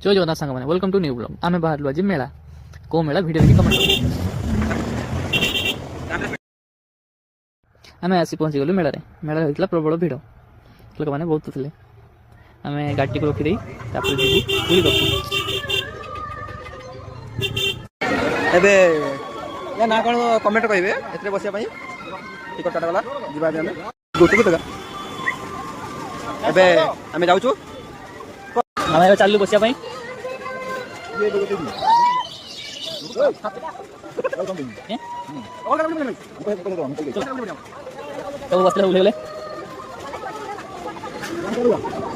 जय जगन्नाथ सांग मैंने वेलकम टू न्यू ब्लॉग आम बाहर आज मेला को मेला वीडियो देखिए कमेंट आम आसी पहुँची गलु मेला मेला होता प्रबल भिड़ लोक मैंने बहुत थे आम गाड़ी को रखीदे पूरी एबे या ना कौन कमेंट कहे ए बस टिकट काटागला जीवा गुटुक जगह एबे आम जाऊँ आम चलू बसा तो बस उल्ले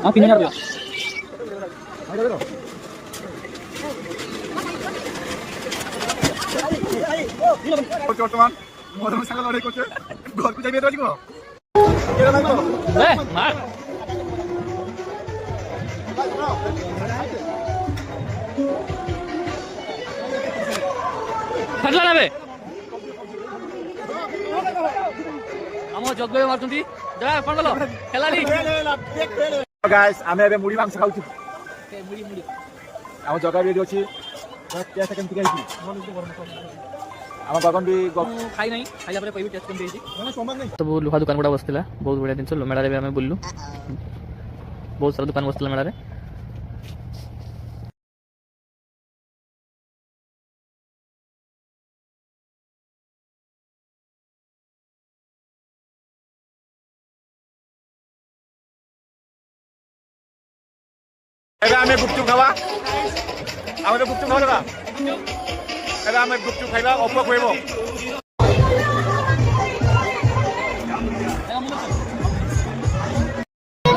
हाँ 3000 बर्तमान मोर संग लड़ाई करछे घर को जाइबे तो मार फटला ना बे हम जग्गे मारछंती जरा कोन गलो खेलाडी गाइस आमे एबे मुड़ी मांस खाउछु मुड़ी मुड़ी हम जगह भी अछि क्या सेकंड टिकाई आम बागन भी खाई नहीं खाइला पर कहबी टेस्ट कम देछि तो लुहा दुकान गुड़ा बसला बहुत बढ़िया दिन मेला रे आमे बुल्लु बहुत सारा दुकान बसला मेला रे एबे आमे गुपचुप खावा आमे गुपचुप खावा दादा एबे आमे गुपचुप खाइबा अप खोइबो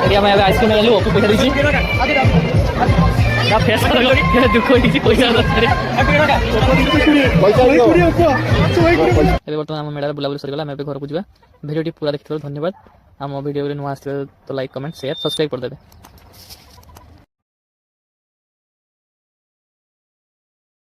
एरिया में आइसक्रीम ले लो अपू पैसा दीजिए ना फेस कर लो के दुख होई छी पैसा रे एबे वर्तमान हम मेला बुलाबुली सर गला हम एबे घर को जीवा वीडियो टी पूरा देखिथलो धन्यवाद हम वीडियो रे नुआ आस्ते तो लाइक कमेंट शेयर सब्सक्राइब कर देबे।